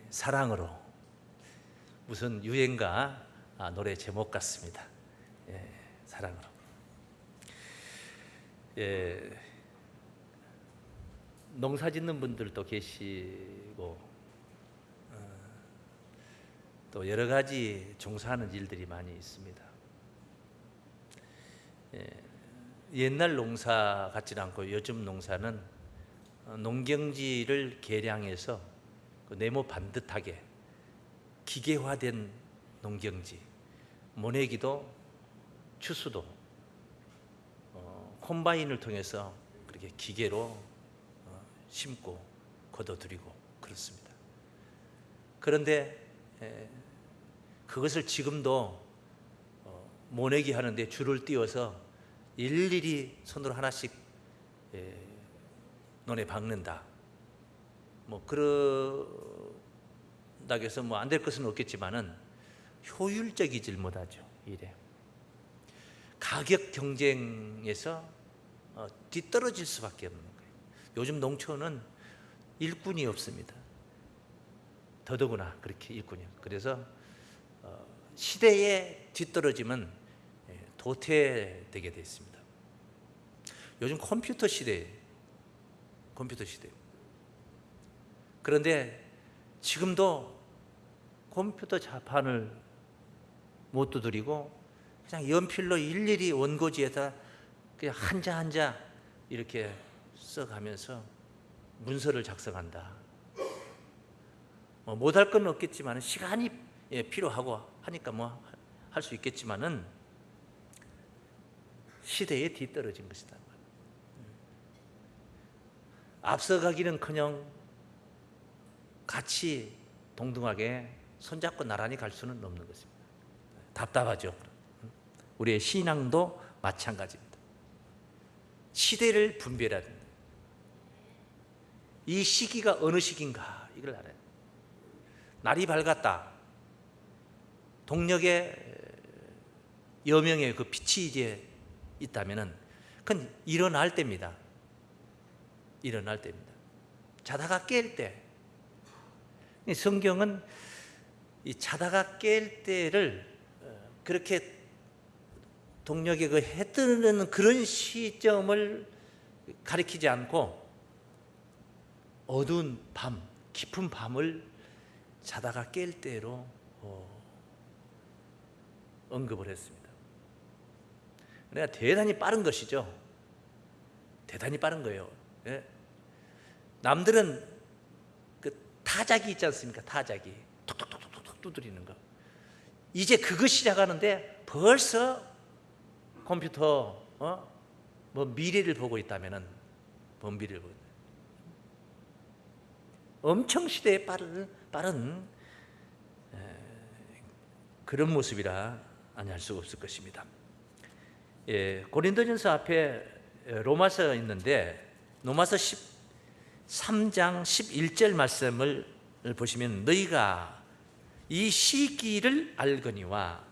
사랑으로. 무슨 유행가 노래 제목 같습니다. 사랑으로. 농사 짓는 분들도 계시고 또 여러 가지 종사하는 일들이 많이 있습니다. 옛날 농사 같지는 않고 요즘 농사는 농경지를 개량해서 네모 반듯하게 기계화된 농경지, 모내기도 추수도 콤바인을 통해서 그렇게 기계로 심고 걷어들이고 그렇습니다. 그런데 그것을 지금도 모내기 하는데 줄을 띄워서 일일이 손으로 하나씩 논에 박는다. 그런다고 해서 안 될 것은 없겠지만은 효율적이질 못하죠. 이래 가격 경쟁에서 뒤떨어질 수밖에 없는 거예요. 요즘 농촌은 일꾼이 없습니다. 더더구나 그렇게 일꾼이. 그래서 시대에 뒤떨어지면 도태되게 되어 있습니다. 요즘 컴퓨터 시대. 그런데 지금도 컴퓨터 자판을 못 두드리고 그냥 연필로 일일이 원고지에다 그냥 한자 한자 이렇게 써가면서 문서를 작성한다. 못할 건 없겠지만 시간이 필요하고 하니까 할 수 있겠지만은 시대에 뒤떨어진 것이다. 앞서가기는커녕 같이 동등하게 손잡고 나란히 갈 수는 없는 것입니다. 답답하죠. 우리의 신앙도 마찬가지입니다. 시대를 분별해야 된다. 이 시기가 어느 시기인가 이걸 알아야 돼요. 날이 밝았다. 동력의 여명의 그 빛이 이제 있다면은 그건 일어날 때입니다. 일어날 때입니다. 자다가 깰 때. 성경은 이 자다가 깰 때를 그렇게 동력의 그 해 뜨는 그런 시점을 가리키지 않고 어두운 밤, 깊은 밤을 자다가 깰 때로 언급을 했습니다. 내가 대단히 빠른 것이죠. 대단히 빠른 거예요. 남들은 그 타자기 있지 않습니까? 타자기 톡톡톡톡톡 두드리는 거. 이제 그거 시작하는데 벌써 컴퓨터 미래를 보고 있다면은 먼 미래를 보고 있다. 엄청 시대에 빠른 그런 모습이라 아니할 수가 없을 것입니다. 고린도전서 앞에 로마서 있는데 로마서 13장 11절 말씀을 보시면 너희가 이 시기를 알거니와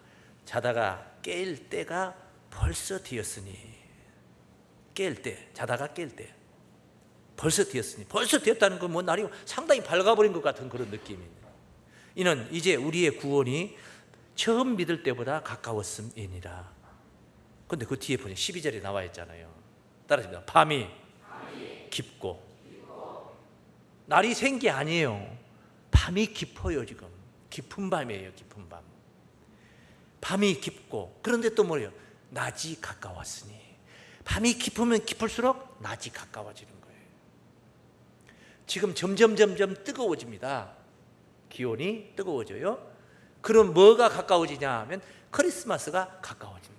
자다가 깰 때가 벌써 되었으니 깰 때 자다가 깰 때 벌써 되었으니 벌써 되었다는 건 날이 상당히 밝아버린 것 같은 그런 느낌입니다. 이는 이제 우리의 구원이 처음 믿을 때보다 가까웠음이니라. 그런데 그 뒤에 보니 12절에 나와 있잖아요. 따라합니다. 밤이 깊고 날이 샌 게 아니에요. 밤이 깊어요. 지금 깊은 밤이에요. 깊은 밤. 밤이 깊고 그런데 또 뭐예요? 낮이 가까웠으니. 밤이 깊으면 깊을수록 낮이 가까워지는 거예요. 지금 점점 뜨거워집니다. 기온이 뜨거워져요. 그럼 뭐가 가까워지냐 하면 크리스마스가 가까워집니다.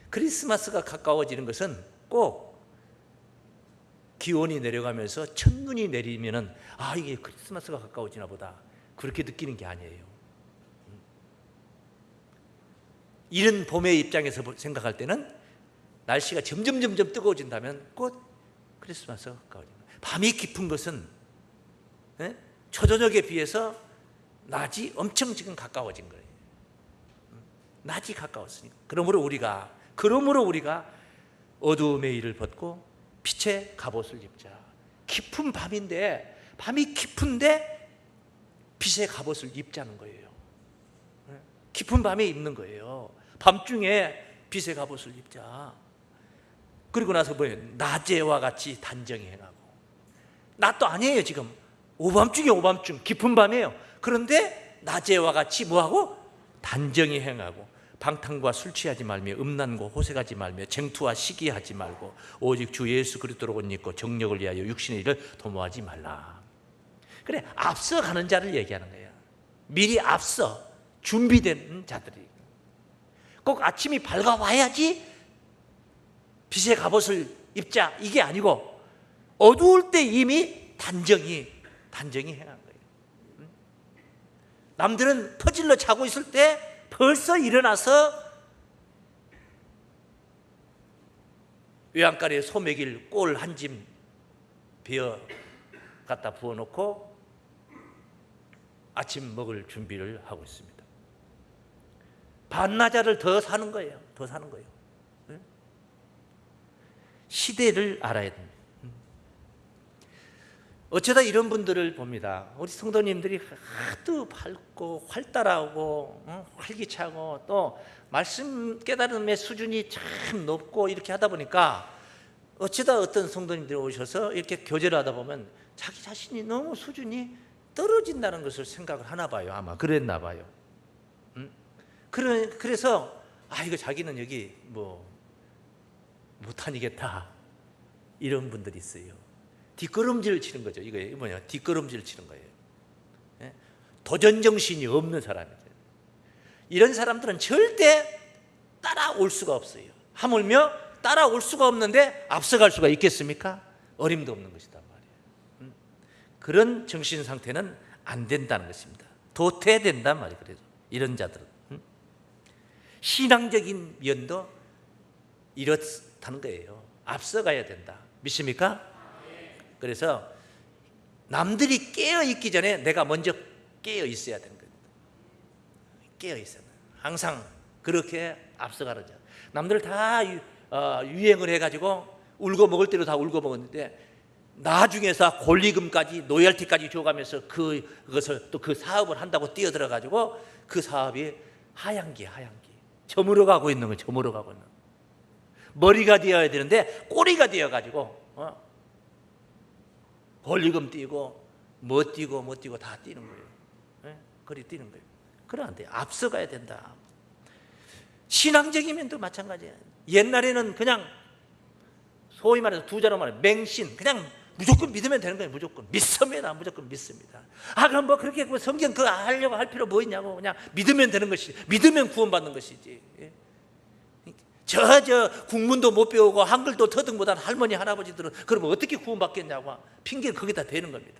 크리스마스가 가까워지는 것은 꼭 기온이 내려가면서 첫눈이 내리면은 이게 크리스마스가 가까워지나 보다 그렇게 느끼는 게 아니에요. 이른 봄의 입장에서 생각할 때는 날씨가 점점 뜨거워진다면 곧 크리스마스가 가까워집니다. 밤이 깊은 것은 초저녁에 비해서 낮이 엄청 지금 가까워진 거예요. 낮이 가까웠으니까. 그러므로 우리가 어두움의 일을 벗고 빛의 갑옷을 입자. 깊은 밤인데, 밤이 깊은데 빛의 갑옷을 입자는 거예요. 깊은 밤에 입는 거예요. 밤중에 빛의 갑옷을 입자. 그리고 나서 뭐예요? 낮에와 같이 단정히 행하고. 낮도 아니에요. 지금 오밤중에 오밤중 깊은 밤이에요. 그런데 낮에와 같이 뭐하고? 단정히 행하고. 방탕과 술 취하지 말며 음란과 호색하지 말며 쟁투와 시기하지 말고 오직 주 예수 그리스도로 옷 입고 정력을 위하여 육신의 일을 도모하지 말라. 그래, 앞서가는 자를 얘기하는 거예요. 미리 앞서 준비된 자들이. 꼭 아침이 밝아와야지 빛의 갑옷을 입자, 이게 아니고 어두울 때 이미 단정히 행한 거예요. 남들은 퍼질러 자고 있을 때 벌써 일어나서 외양간에 소 먹일 꼴 한 짐 베어 갖다 부어놓고 아침 먹을 준비를 하고 있습니다. 반나절을 더 사는 거예요. 더 사는 거예요. 시대를 알아야 됩니다. 어쩌다 이런 분들을 봅니다. 우리 성도님들이 하도 밝고 활달하고 활기차고 또 말씀 깨달음의 수준이 참 높고 이렇게 하다 보니까 어쩌다 어떤 성도님들이 오셔서 이렇게 교제를 하다 보면 자기 자신이 너무 수준이 떨어진다는 것을 생각을 하나 봐요. 아마 그랬나 봐요. 그래서 이거 자기는 여기 뭐 못하니겠다, 이런 분들이 있어요. 뒷걸음질을 치는 거죠. 이거 뭐냐? 뒷걸음질을 치는 거예요. 도전 정신이 없는 사람이죠. 이런 사람들은 절대 따라올 수가 없어요. 하물며 따라올 수가 없는데 앞서갈 수가 있겠습니까? 어림도 없는 것이단 말이에요. 그런 정신 상태는 안 된다는 것입니다. 도태된단 말이에요. 그래서 이런 자들은 신앙적인 면도 이렇다는 거예요. 앞서가야 된다. 믿습니까? 그래서 남들이 깨어 있기 전에 내가 먼저 깨어 있어야 되는 거예요. 깨어 있어야 돼요. 항상 그렇게 앞서가는 자. 남들 다 유행을 해가지고 울고 먹을 대로 다 울고 먹었는데 나중에서 권리금까지 노열티까지 줘가면서 그것을 또 그 사업을 한다고 뛰어들어가지고 그 사업이 하얀기 저물어 가고 있는 거예요. 저물어 가고 있는. 머리가 되어야 되는데 꼬리가 되어가지고 권리금 뛰고 뭐 뛰고 다 뛰는 거예요. 거리 뛰는 거예요. 그러면 안 돼요. 앞서가야 된다. 신앙적인 면도 마찬가지예요. 옛날에는 그냥 소위 말해서 두 자로 말해 맹신, 그냥 무조건 믿으면 되는 거예요. 무조건 믿습니다. 무조건 믿습니다. 그럼 뭐 그렇게 성경 그거 하려고 할 필요 뭐 있냐고, 그냥 믿으면 되는 것이지. 믿으면 구원받는 것이지. 저 국문도 못 배우고 한글도 터득 못한 할머니 할아버지들은 그러면 어떻게 구원받겠냐고 핑계를 거기다 대는 겁니다.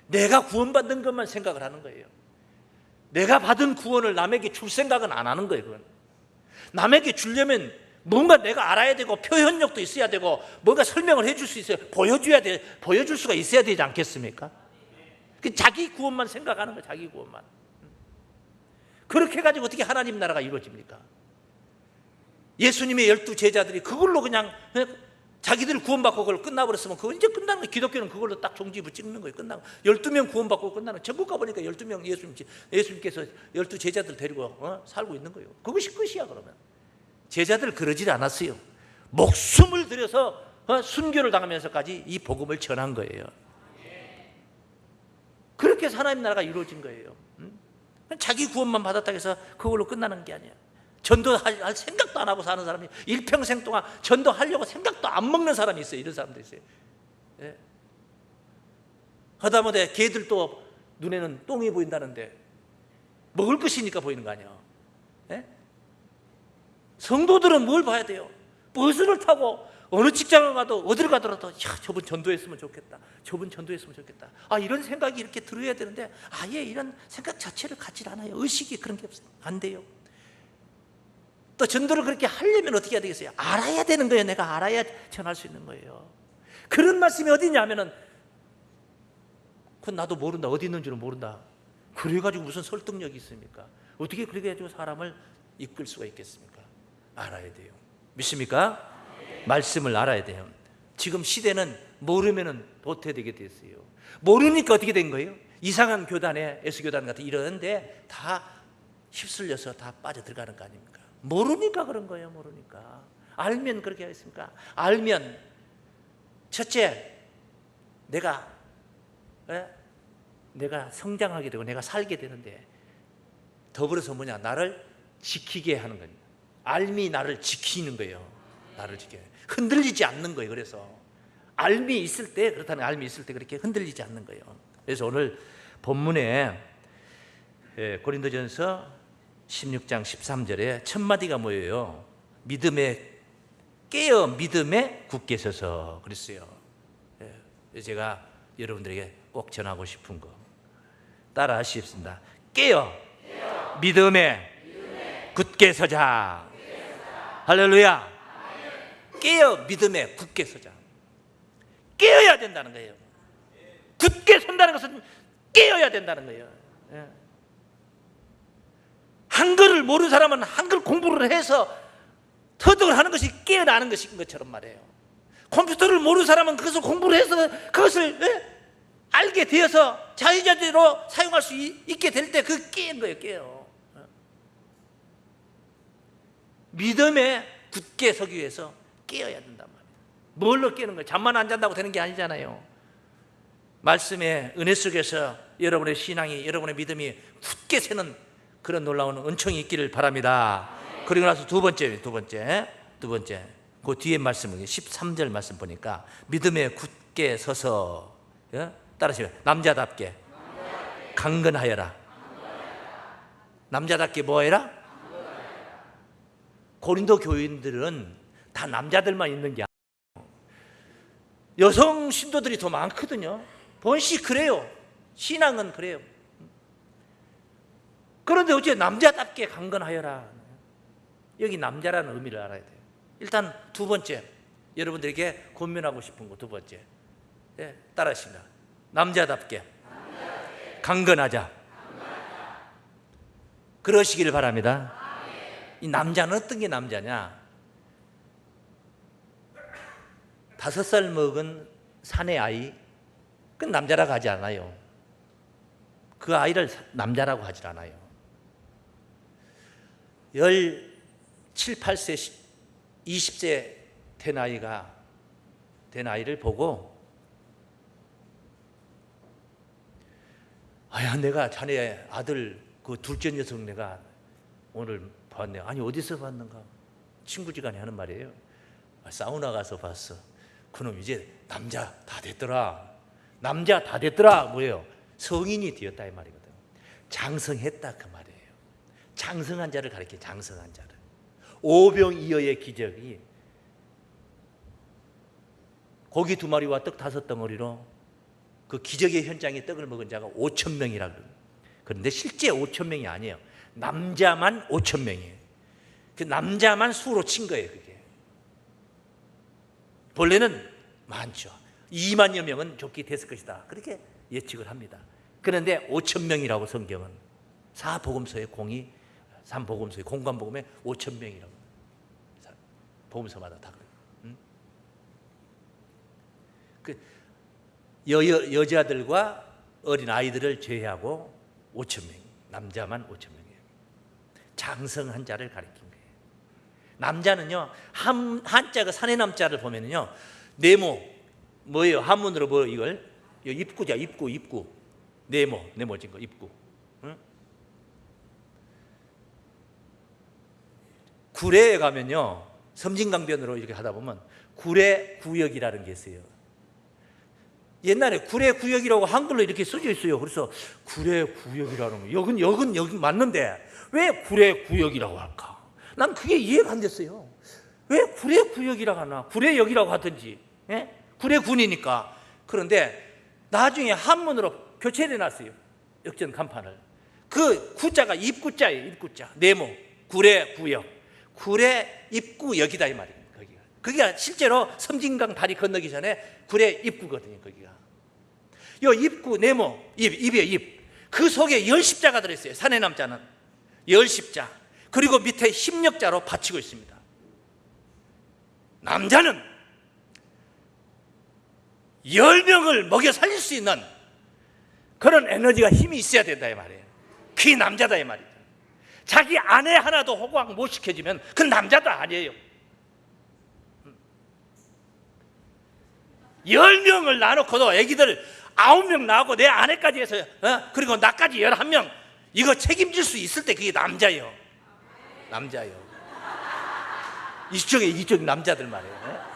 내가 구원받는 것만 생각을 하는 거예요. 내가 받은 구원을 남에게 줄 생각은 안 하는 거예요. 그건. 남에게 주려면 뭔가 내가 알아야 되고 표현력도 있어야 되고 뭔가 설명을 해줄 수 있어요. 보여줄 수가 있어야 되지 않겠습니까? 자기 구원만 생각하는 거예요. 자기 구원만. 그렇게 해가지고 어떻게 하나님 나라가 이루어집니까? 예수님의 12 제자들이 그걸로 그냥 자기들 구원받고 그걸 끝나버렸으면 그건 이제 끝나는 거예요. 기독교는 그걸로 딱 종지부 찍는 거예요. 끝나고 12명 구원받고 끝나는 거예요. 전국 가보니까 12명 예수님께서 12 제자들 데리고 살고 있는 거예요. 그것이 끝이야. 그러면 제자들 그러질 않았어요. 목숨을 들여서 순교를 당하면서까지 이 복음을 전한 거예요. 그렇게 해서 하나님 나라가 이루어진 거예요. 자기 구원만 받았다고 해서 그걸로 끝나는 게 아니야. 전도할 생각도 안 하고 사는 사람이 일평생 동안 전도하려고 생각도 안 먹는 사람이 있어요. 이런 사람도 있어요. 하다못해 개들도 눈에는 똥이 보인다는데 먹을 것이니까 보이는 거 아니야. 성도들은 뭘 봐야 돼요? 버스를 타고 어느 직장을 가도 어디를 가더라도 저분 전도했으면 좋겠다. 저분 전도했으면 좋겠다. 이런 생각이 이렇게 들어야 되는데 아예 이런 생각 자체를 갖지 않아요. 의식이 그런 게 없어요. 안 돼요. 또 전도를 그렇게 하려면 어떻게 해야 되겠어요? 알아야 되는 거예요. 내가 알아야 전할 수 있는 거예요. 그런 말씀이 어디 있냐면은 그건 나도 모른다. 어디 있는 줄은 모른다. 그래가지고 무슨 설득력이 있습니까? 어떻게 그렇게 해가지고 사람을 이끌 수가 있겠습니까? 알아야 돼요. 믿습니까? 말씀을 알아야 돼요. 지금 시대는 모르면은 도태되게 됐어요. 모르니까 어떻게 된 거예요? 이상한 교단에 S교단 같은 이러는데 다 휩쓸려서 다 빠져 들어가는 거 아닙니까? 모르니까 그런 거예요. 모르니까. 알면 그렇게 하겠습니까? 알면 첫째, 내가 성장하게 되고 내가 살게 되는데, 더불어서 뭐냐, 나를 지키게 하는 겁니다. 알미 나를 지키는 거예요. 나를 지켜, 흔들리지 않는 거예요. 그래서 알미 있을 때, 그렇다는 알미 있을 때 그렇게 흔들리지 않는 거예요. 그래서 오늘 본문에 고린도전서 16장 13절에 첫 마디가 뭐예요? 믿음에 굳게 서서 그랬어요. 제가 여러분들에게 꼭 전하고 싶은 거 따라 하시겠습니다. 깨어 믿음에 굳게 서자. 할렐루야. 깨어 믿음에 굳게 서자. 깨어야 된다는 거예요. 굳게 선다는 것은 깨어야 된다는 거예요. 한글을 모르는 사람은 한글 공부를 해서 터득을 하는 것이 깨어나는 것인 것처럼 말이에요. 컴퓨터를 모르는 사람은 그것을 공부를 해서 그것을 알게 되어서 자유자재로 사용할 수 있게 될 때 그 깨인 거예요. 깨요. 믿음에 굳게 서기 위해서 깨어야 된단 말이에요. 뭘로 깨는 거예요? 잠만 안 잔다고 되는 게 아니잖아요. 말씀의 은혜 속에서 여러분의 신앙이, 여러분의 믿음이 굳게 서는 그런 놀라운 은총이 있기를 바랍니다. 그리고 나서 두 번째 그 뒤에 말씀, 13절 말씀 보니까 믿음에 굳게 서서, 따라하시면 남자답게 강건하여라. 남자답게 뭐 해라? 고린도 교인들은 다 남자들만 있는 게 아니에요. 여성 신도들이 더 많거든요. 본시 그래요. 신앙은 그래요. 그런데 어째 남자답게 강건하여라. 여기 남자라는 의미를 알아야 돼요. 일단 두 번째, 여러분들에게 권면하고 싶은 거 두 번째, 따라하십니다. 남자답게 강건하자. 그러시기를 바랍니다. 이 남자는 어떤 게 남자냐? 5살 먹은 사내 아이, 그건 남자라고 하지 않아요. 그 아이를 남자라고 하지 않아요. 17, 8세, 20세 된 아이를 보고, 내가 자네 아들 그 둘째 녀석 내가 오늘 봤네. 아니 어디서 봤는가? 친구지간에 하는 말이에요. 사우나 가서 봤어. 그놈 이제 남자 다 됐더라. 남자 다 됐더라. 뭐예요? 성인이 되었다 이 말이거든. 장성했다 그 말이에요. 장성한 자를 가리켜. 장성한 자를. 오병이어의 기적이 고기 2마리와 떡 5덩어리로 그 기적의 현장에 떡을 먹은 자가 5,000명이라고. 그런데 실제 5,000명이 아니에요. 남자만 5,000명이에요. 그 남자만 수로 친 거예요. 그게 본래는 많죠. 2만여 명은 좋게 됐을 것이다. 그렇게 예측을 합니다. 그런데 5,000명이라고 성경은 4복음서의 공관복음에 5,000명이라고. 복음서마다 다 그래요. 그 여자들과 어린 아이들을 제외하고 5,000명, 남자만 5,000명이에요. 장성한 자를 가리킨 거예요. 남자는요, 한자가 사내남자를 보면은요, 네모 뭐예요? 한문으로 뭐 이걸 입구자, 입구. 네모진 거 입구. 응? 구례에 가면요, 섬진강변으로 이렇게 하다 보면 구례 구역이라는 게 있어요. 옛날에 구례 구역이라고 한글로 이렇게 써져 있어요. 그래서 구례 구역이라는 거, 여긴 맞는데 왜 구례 구역이라고 할까? 난 그게 이해가 안 됐어요. 왜 구례 구역이라고 하나? 구례역이라고 하든지, 구례군이니까. 그런데 나중에 한문으로 교체를 해놨어요. 역전 간판을. 그 구자가 입구자예요. 입구자. 네모. 구례 구역. 구례 입구역이다 이 말이에요. 거기가 실제로 섬진강 다리 건너기 전에 구례 입구거든요. 거기가. 요 입구 네모 입이에요. 입. 그 속에 10십자가 들어있어요. 사내남자는 10십자. 그리고 밑에 16자로 받치고 있습니다. 남자는 10명을 먹여 살릴 수 있는 그런 에너지가 힘이 있어야 된다 이 말이에요. 그게 남자다 이 말이죠. 자기 아내 하나도 호강 못 시켜주면 그건 남자도 아니에요. 10명을 나놓고도 애기들 9명 나오고 내 아내까지 해서 그리고 나까지 11명 이거 책임질 수 있을 때 그게 남자예요. 남자예요. 이쪽 남자들 말이에요.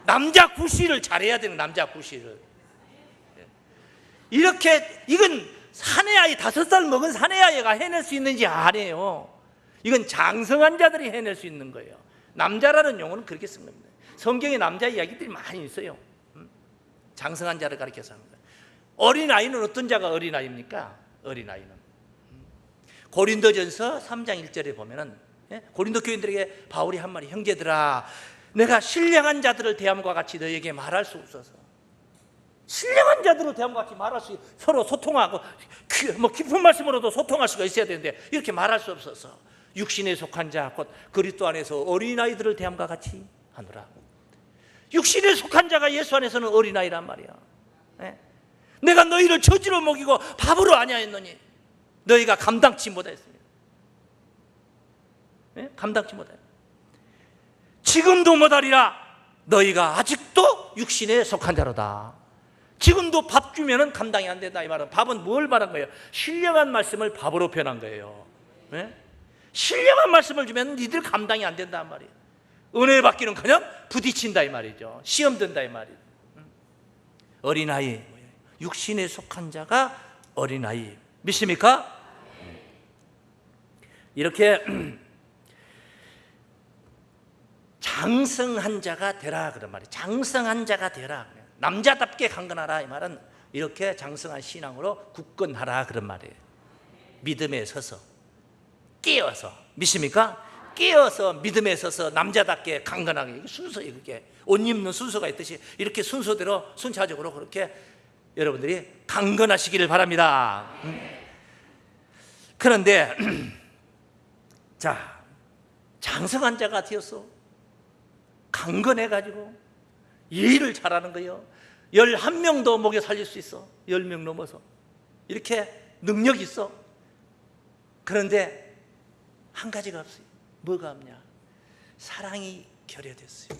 남자 구실을 잘해야 되는 남자 구실을. 이렇게 이건 사내아이 5살 먹은 사내아이가 해낼 수 있는지 아니에요. 이건 장성한 자들이 해낼 수 있는 거예요. 남자라는 용어는 그렇게 쓴 겁니다. 성경에 남자 이야기들이 많이 있어요. 장성한 자를 가리켜서 하는 거예요. 어린아이는 어떤 자가 어린아이입니까? 어린아이는 고린도전서 3장 1절에 보면은 고린도 교인들에게 바울이 한 말이 형제들아 내가 신령한 자들을 대함과 같이 너에게 말할 수 없어서 신령한 자들을 대함과 같이 말할 수 서로 소통하고 깊은 말씀으로도 소통할 수가 있어야 되는데 이렇게 말할 수 없어서 육신에 속한 자 곧 그리스도 안에서 어린아이들을 대함과 같이 하노라. 육신에 속한 자가 예수 안에서는 어린아이란 말이야. 내가 너희를 저지로 먹이고 밥으로 아니하였노니 너희가 감당치 못하였습니다. 감당치 못하였. 지금도 못하리라. 너희가 아직도 육신에 속한 자로다. 지금도 밥 주면은 감당이 안 된다 이 말은 밥은 뭘 말한 거예요? 신령한 말씀을 밥으로 표현한 거예요. 신령한 말씀을 주면 니들 감당이 안 된단 말이에요. 은혜 받기는커녕 부딪힌다 이 말이죠. 시험 든다 이 말이에요. 어린아이, 육신에 속한 자가 어린아이 믿습니까? 이렇게 장성한 자가 되라 그런 말이에요. 장성한 자가 되라. 남자답게 강건하라 이 말은 이렇게 장성한 신앙으로 굳건하라 그런 말이에요. 믿음에 서서 깨어서 믿습니까? 깨어서 믿음에 서서 남자답게 강건하게 순서예요. 그게 옷 입는 순서가 있듯이 이렇게 순서대로 순차적으로 그렇게 여러분들이 강건하시기를 바랍니다. 그런데 자 장성한 자가 되어서 강건해가지고 일을 잘하는 거예요. 11명도 먹여 살릴 수 있어. 10명 넘어서 이렇게 능력이 있어. 그런데 한 가지가 없어요. 뭐가 없냐? 사랑이 결여됐어요.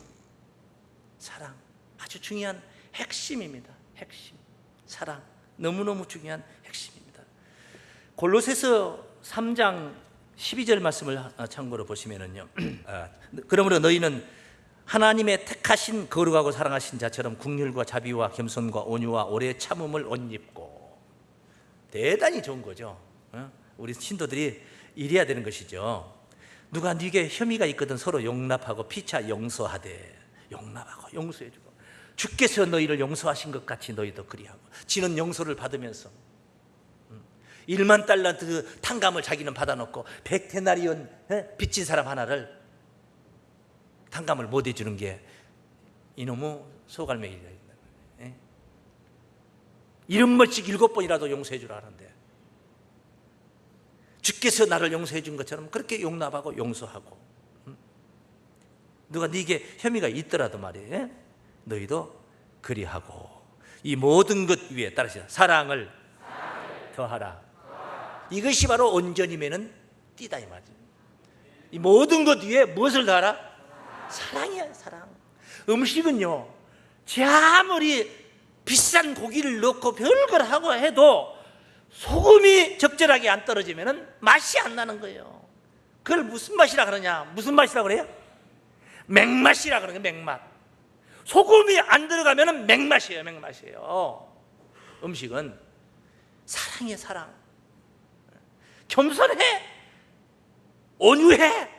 사랑 아주 중요한 핵심입니다. 핵심 사랑 너무너무 중요한 핵심입니다. 골로새서 3장 12절 말씀을 참고로 보시면은요. 그러므로 너희는 하나님의 택하신 거룩하고 사랑하신 자처럼 긍휼과 자비와 겸손과 온유와 오래 참음을 옷 입고 대단히 좋은 거죠. 우리 신도들이 이래야 되는 것이죠. 누가 네게 혐의가 있거든 서로 용납하고 피차 용서하되 용납하고 용서해주고 주께서 너희를 용서하신 것 같이 너희도 그리하고 지는 용서를 받으면서 1만 달란트 탕감을 자기는 받아놓고 100데나리온 빚진 사람 하나를 탕감을 못 해주는 게 이놈의 소갈매기가 있는 거예요. 70번씩 7번이라도 용서해 주라 하는데 주께서 나를 용서해 준 것처럼 그렇게 용납하고 용서하고 누가 네게 혐의가 있더라도 말이에요. 너희도 그리하고 이 모든 것 위에 따라서 사랑을 더하라. 이것이 바로 온전임에는 띠다 이 말이죠. 이 모든 것 위에 무엇을 더하라? 사랑이야 사랑. 음식은요 제 아무리 비싼 고기를 넣고 별걸 하고 해도 소금이 적절하게 안 떨어지면 맛이 안 나는 거예요. 그걸 무슨 맛이라 그러냐? 무슨 맛이라 그래요? 맹맛이라 그러는 거예요. 맹맛. 소금이 안 들어가면 맹맛이에요. 맹맛이에요. 음식은 사랑이에요. 사랑. 겸손해 온유해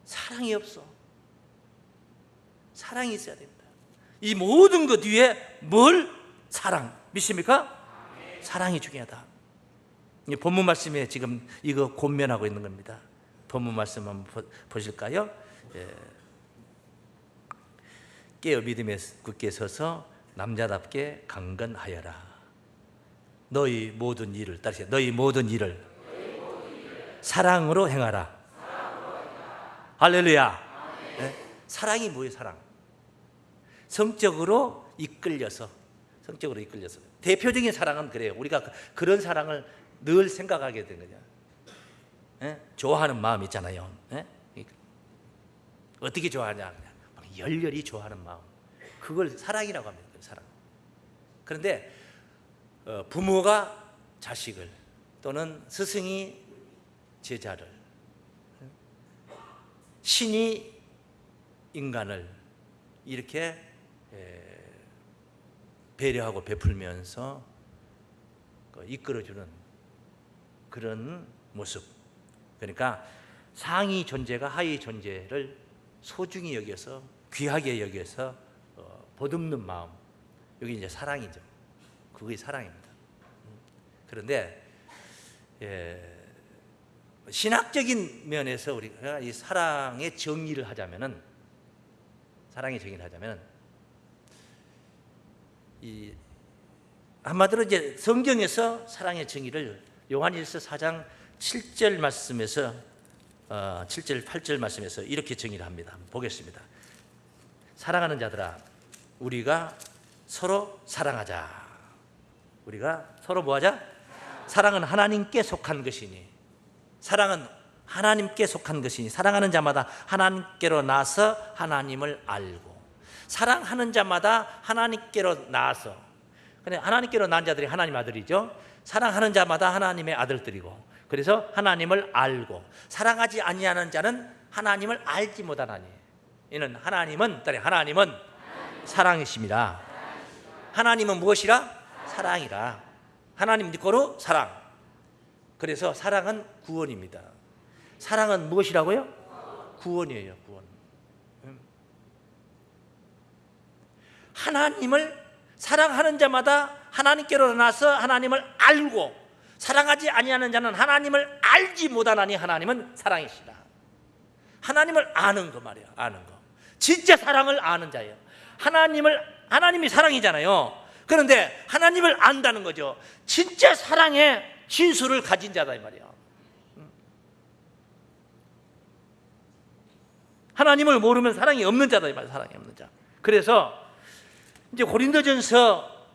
사랑이 없어. 사랑이 있어야 됩니다. 이 모든 것 위에 뭘? 사랑. 믿습니까? 사랑이 중요하다. 본문 말씀에 지금 이거 권면하고 있는 겁니다. 본문 말씀 한번 보실까요? 깨어 믿음에 굳게 서서 남자답게 강건하여라. 너희 모든 일을 따르세요. 너희 모든 일을 사랑으로 행하라. 할렐루야. 사랑이 뭐예요? 사랑. 성적으로 이끌려서 대표적인 사랑은 그래요. 우리가 그런 사랑을 늘 생각하게 되는 거죠. 예? 좋아하는 마음 있잖아요. 예? 어떻게 좋아하냐? 막 열렬히 좋아하는 마음. 그걸 사랑이라고 합니다. 사랑. 그런데 부모가 자식을 또는 스승이 제자를, 신이 인간을 이렇게 배려하고 베풀면서 이끌어주는 그런 모습. 그러니까 상위 존재가 하위 존재를 소중히 여겨서 귀하게 여겨서 보듬는 마음. 여기 이제 사랑이죠. 그게 사랑입니다. 그런데 신학적인 면에서 우리가 이 사랑의 정의를 하자면은, 이 한마디로 이제 성경에서 사랑의 정의를 요한일서 4장 7절 말씀에서 7절 8절 말씀에서 이렇게 정의를 합니다. 한번 보겠습니다. 사랑하는 자들아, 우리가 서로 사랑하자. 우리가 서로 뭐하자? 사랑은 하나님께 속한 것이니, 사랑은 하나님께 속한 것이니 사랑하는 자마다 하나님께로 나서 하나님을 알고, 사랑하는 자마다 하나님께로 나서, 그래, 하나님께로 난 자들이 하나님 아들이죠. 사랑하는 자마다 하나님의 아들들이고, 그래서 하나님을 알고, 사랑하지 아니하는 자는 하나님을 알지 못하나니. 이는 하나님은 사랑이십니다. 하나님은 무엇이라? 사랑이라. 하나님 믿고로 사랑. 그래서 사랑은 구원입니다. 사랑은 무엇이라고요? 구원이에요. 구원. 하나님을 사랑하는 자마다 하나님께로 나서 하나님을 알고, 사랑하지 아니하는 자는 하나님을 알지 못하나니 하나님은 사랑이시라. 하나님을 아는 거 말이에요. 아는 거. 진짜 사랑을 아는 자예요. 하나님이 사랑이잖아요. 그런데 하나님을 안다는 거죠. 진짜 사랑의 진수를 가진 자다 이 말이에요. 하나님을 모르면 사랑이 없는 자다 이 말이에요. 사랑이 없는 자. 그래서 이제 고린도전서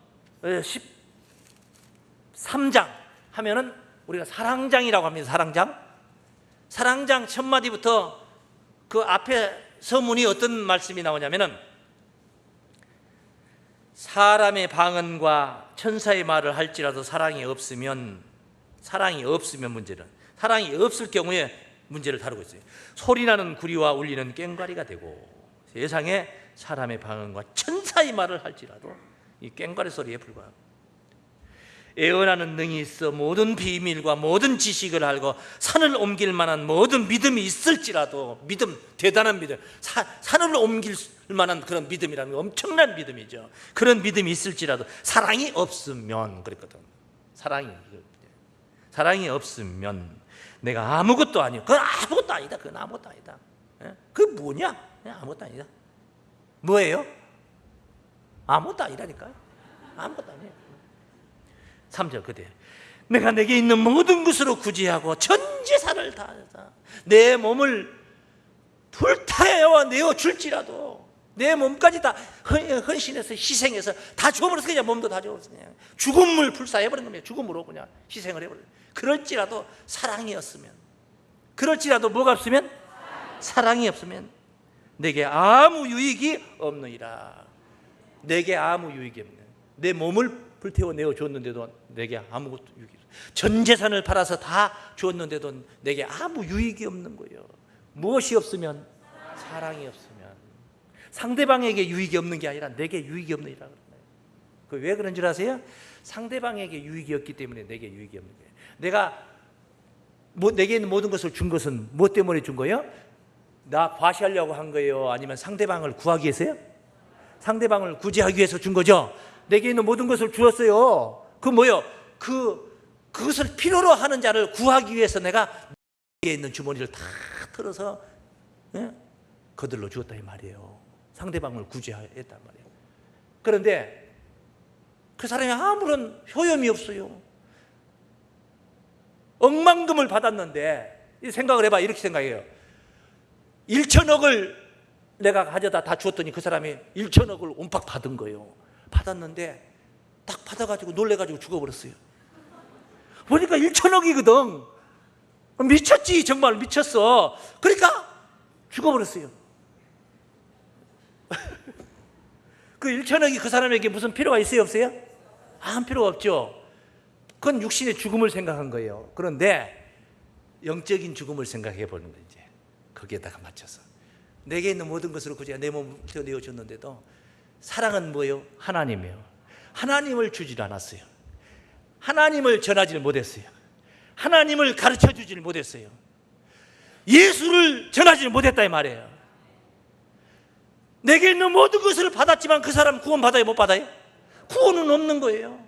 13장 하면은 우리가 사랑장이라고 합니다. 사랑장 첫 마디부터 그 앞에 서문이 어떤 말씀이 나오냐면은, 사람의 방언과 천사의 말을 할지라도 사랑이 없으면 문제는, 사랑이 없을 경우에 문제를 다루고 있어요. 소리나는 구리와 울리는 꽹과리가 되고, 세상에 사람의 방언과 천사의 말을 할지라도 이 꽹과리 소리에 불과하고, 애언하는 능이 있어 모든 비밀과 모든 지식을 알고 산을 옮길 만한 모든 믿음이 있을지라도, 믿음, 대단한 믿음, 산을 옮길 만한 그런 믿음이라는 거, 엄청난 믿음이죠. 그런 믿음이 있을지라도 사랑이 없으면, 그랬거든. 사랑이 없으면 내가 아무것도 아니요. 그건 아무것도 아니다. 그건 아무것도 아니다. 그게 뭐냐? 아무것도 아니다. 뭐예요? 아무것도 아니라니까요. 아무것도 아니에요. 3절 그대, 내가 내게 있는 모든 것으로 구제하고 전 재산을 다해서 내 몸을 불태워 내어 줄지라도, 내 몸까지 다 헌신해서 희생해서 다 죽어버렸어. 그냥 몸도 다 죽어버렸어. 그냥 죽음을 불사해버린 겁니다. 죽음으로 그냥 희생을 해버려요. 그럴지라도 사랑이 없으면, 그럴지라도 뭐가 없으면? 사랑이 없으면 내게 아무 유익이 없느니라. 내게 아무 유익이 없네. 내 몸을 불태워 내어 줬는데도 내게 아무것도 유익이 없어요. 전 재산을 팔아서 다 줬는데도 내게 아무 유익이 없는 거예요. 무엇이 없으면? 사랑이 없으면. 상대방에게 유익이 없는 게 아니라 내게 유익이 없는 이라 그러는 거예요. 그 왜 그런 줄 아세요? 상대방에게 유익이 없기 때문에 내게 유익이 없는 거예요. 내게 있는 모든 것을 준 것은 무엇 때문에 준 거예요? 나 과시하려고 한 거예요? 아니면 상대방을 구하기 위해서요? 상대방을 구제하기 위해서 준 거죠. 내게 있는 모든 것을 주었어요. 그 뭐요? 그것을 필요로 하는 자를 구하기 위해서 내가 내게 있는 주머니를 다 털어서 거들러 주었다 이 말이에요. 상대방을 구제했단 말이에요. 그런데 그 사람이 아무런 효험이 없어요. 억만금을 받았는데, 생각을 해봐. 이렇게 생각해요. 1천억을 내가 가져다 다 주었더니 그 사람이 1천억을 온팍 받은 거예요. 받았는데 딱 받아가지고 놀래가지고 죽어버렸어요. 보니까 1천억이거든. 미쳤지, 정말 미쳤어. 그러니까 죽어버렸어요. 그 1천억이 그 사람에게 무슨 필요가 있어요, 없어요? 아무 필요가 없죠. 그건 육신의 죽음을 생각한 거예요. 그런데 영적인 죽음을 생각해 보는 거예요. 이제 거기에다가 맞춰서 내게 있는 모든 것으로 그저 내 몸을 내어줬는데도 사랑은 뭐예요? 하나님이에요. 하나님을 주질 않았어요. 하나님을 전하지를 못했어요. 하나님을 가르쳐주지를 못했어요. 예수를 전하지를 못했다 이 말이에요. 내게 있는 모든 것을 받았지만 그 사람 구원 받아요, 못 받아요? 구원은 없는 거예요.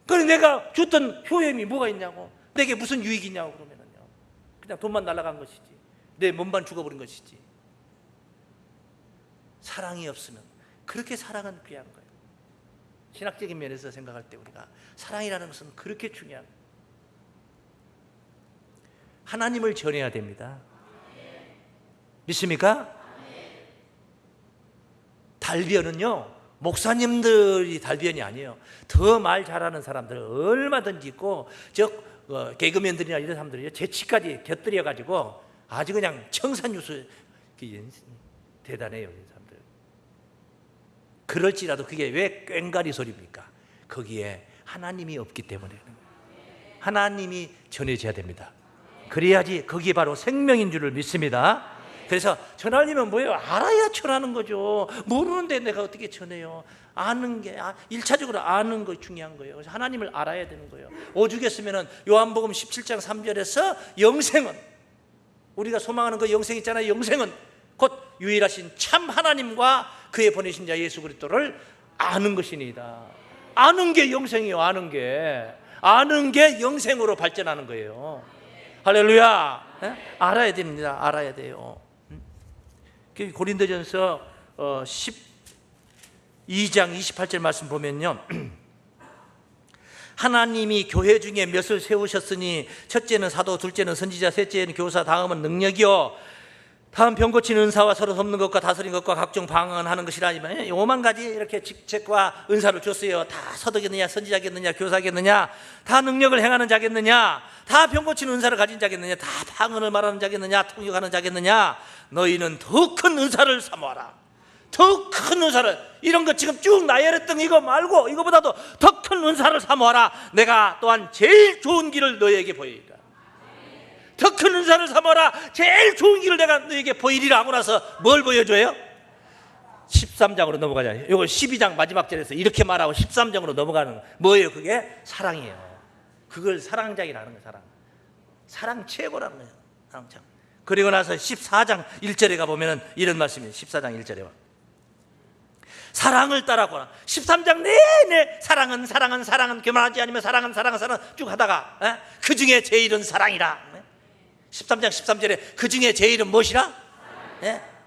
그래서 내가 줬던 효험이 뭐가 있냐고, 내게 무슨 유익이 있냐고. 그러면요, 그냥 돈만 날아간 것이지, 내 몸만 죽어버린 것이지. 사랑이 없으면, 그렇게 사랑은 귀한 거예요. 신학적인 면에서 생각할 때 우리가 사랑이라는 것은 그렇게 중요한 거예요. 하나님을 전해야 됩니다. 믿습니까? 달변은요, 목사님들이 달변이 아니에요. 더 말 잘하는 사람들 얼마든지 있고, 개그맨들이나 이런 사람들이 재치까지 곁들여 가지고 아주 그냥 청산유수 대단해요, 이 사람들. 그럴지라도 그게 왜 꽹가리 소리입니까? 거기에 하나님이 없기 때문에. 하나님이 전해져야 됩니다. 그래야지 그게 바로 생명인 줄을 믿습니다. 그래서 전하려면 뭐예요? 알아야 전하는 거죠. 모르는데 내가 어떻게 전해요? 아는 게, 1차적으로 아는 거 중요한 거예요. 그래서 하나님을 알아야 되는 거예요. 오죽했으면 요한복음 17장 3절에서 영생은, 우리가 소망하는 그 영생 있잖아요. 영생은 곧 유일하신 참 하나님과 그의 보내신 자 예수 그리스도를 아는 것이니이다. 아는 게 영생이에요. 아는 게 영생으로 발전하는 거예요. 할렐루야. 네? 알아야 됩니다. 알아야 돼요. 고린도전서 12장 28절 말씀 보면요, 하나님이 교회 중에 몇을 세우셨으니 첫째는 사도, 둘째는 선지자, 셋째는 교사, 다음은 능력이요, 다음 병 고치는 은사와 서로 돕는 것과 다스리는 것과 각종 방언하는 것이라니만 5만 가지 이렇게 직책과 은사를 줬어요. 다 사도겠느냐, 선지자겠느냐, 교사겠느냐, 다 능력을 행하는 자겠느냐, 다 병 고치는 은사를 가진 자겠느냐, 다 방언을 말하는 자겠느냐, 통역하는 자겠느냐. 너희는 더 큰 은사를 사모하라. 더 큰 은사를, 이런 거 지금 쭉 나열했던 이거 말고 이거보다도 더 큰 은사를 사모하라. 내가 또한 제일 좋은 길을 너희에게 보이리라. 더 큰 은사를 삼아라. 제일 좋은 길을 내가 너에게 보이리라 하고 나서 뭘 보여줘요? 13장으로 넘어가잖아요. 이거 12장 마지막 절에서 이렇게 말하고 13장으로 넘어가는 거. 뭐예요? 그게 사랑이에요. 그걸 사랑장이라는 거예요. 사랑 최고라는 거예요. 사랑장. 그리고 나서 14장 1절에 가보면 이런 말씀이에요. 14장 1절에 와, 사랑을 따라거나 13장 내내 사랑은 교만하지 않으면 사랑은 쭉 하다가 그 중에 제일은 사랑이라. 13장 13절에 그 중에 제일은 무엇이라?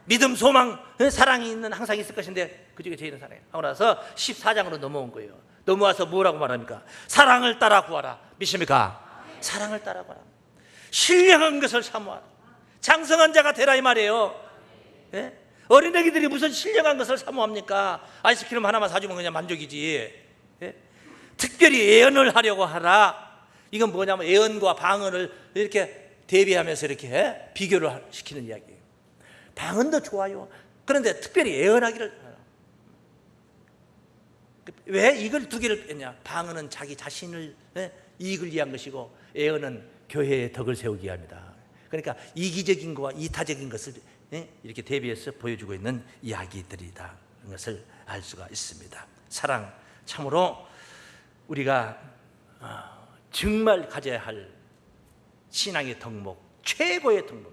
믿음, 소망, 사랑이 있는 항상 있을 것인데 그 중에 제일은 사랑이에요 하고 나서 14장으로 넘어온 거예요. 넘어와서 뭐라고 말합니까? 사랑을 따라 구하라. 믿습니까? 사랑을 따라 구하라. 신령한 것을 사모하라. 장성한 자가 되라 이 말이에요. 어린애기들이 무슨 신령한 것을 사모합니까? 아이스크림 하나만 사주면 그냥 만족이지. 특별히 예언을 하려고 하라. 이건 뭐냐면 예언과 방언을 이렇게 대비하면서 이렇게 비교를 시키는 이야기예요. 방언도 좋아요. 그런데 특별히 예언하기를 하라. 왜 이걸 두 개를 했냐? 방언은 자기 자신을 이익을 위한 것이고 예언은 교회의 덕을 세우기 위함이다. 그러니까 이기적인 것과 이타적인 것을 이렇게 대비해서 보여주고 있는 이야기들이다. 그런 것을 알 수가 있습니다. 사랑, 참으로 우리가 정말 가져야 할 신앙의 덕목, 최고의 덕목.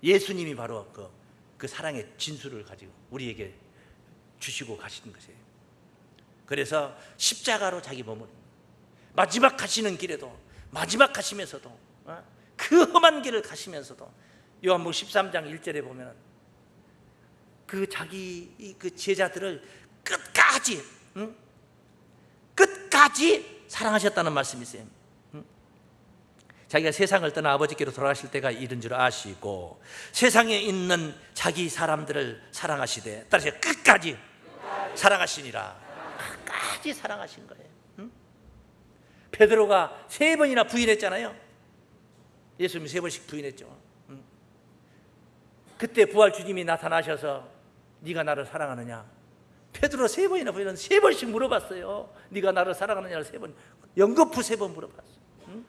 예수님이 바로 그 사랑의 진수를 가지고 우리에게 주시고 가시는 것이에요. 그래서 십자가로 자기 몸을, 마지막 가시는 길에도, 마지막 가시면서도, 그 험한 길을 가시면서도 요한복음 13장 1절에 보면 그 자기 그 제자들을 끝까지 사랑하셨다는 말씀이 있어요. 자, 자기가 세상을 떠나 아버지께로 돌아가실 때가 이른 줄 아시고 세상에 있는 자기 사람들을 사랑하시되 따라서 끝까지 사랑하시니라. 끝까지 사랑하신 거예요. 응? 베드로가 3번이나 부인했잖아요. 예수님이 3번씩 부인했죠. 응? 그때 부활 주님이 나타나셔서 네가 나를 사랑하느냐? 베드로 3번이나 부인은 3번씩 물어봤어요. 네가 나를 사랑하느냐를 3번, 연거푸 3번 물어봤어요. 응?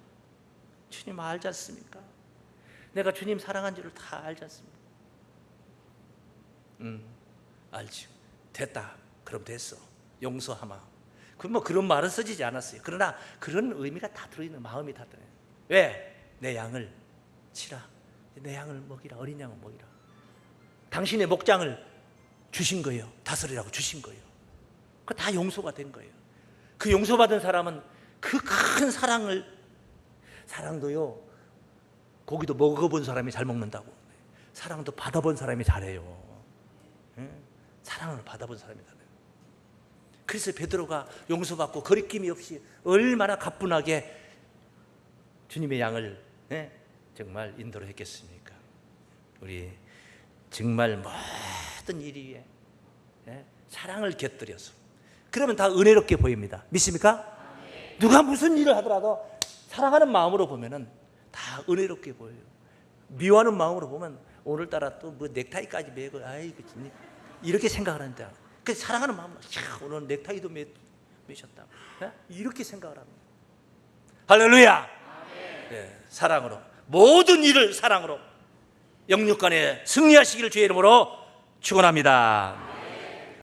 주님 알지 않습니까? 내가 주님 사랑한 줄을 다 알지 않습니까? 알지. 됐다. 그럼 됐어. 용서하마. 뭐 그런 말은 써지지 않았어요. 그러나 그런 의미가 다 들어있는, 마음이 다 들어있는. 왜? 내 양을 치라. 내 양을 먹이라. 어린 양을 먹이라. 당신의 목장을 주신 거예요. 다스리라고 주신 거예요. 그 다 용서가 된 거예요. 그 용서받은 사람은 그 큰 사랑도요, 고기도 먹어본 사람이 잘 먹는다고. 사랑도 받아본 사람이 잘해요. 사랑을 받아본 사람이 잘해요. 그래서 베드로가 용서받고 거리낌이 없이 얼마나 가뿐하게 주님의 양을 정말 인도를 했겠습니까? 우리 정말 모든 일 위에 사랑을 곁들여서, 그러면 다 은혜롭게 보입니다. 믿습니까? 누가 무슨 일을 하더라도 사랑하는 마음으로 보면은 다 은혜롭게 보여요. 미워하는 마음으로 보면 오늘따라 또 뭐 넥타이까지 매고 아이고 이렇게 생각하는데, 그 사랑하는 마음으로 오늘 넥타이도 매셨다 이렇게 생각을 합니다. 할렐루야. 네, 사랑으로 모든 일을 사랑으로 영육간에 승리하시기를 주의 이름으로 축원합니다.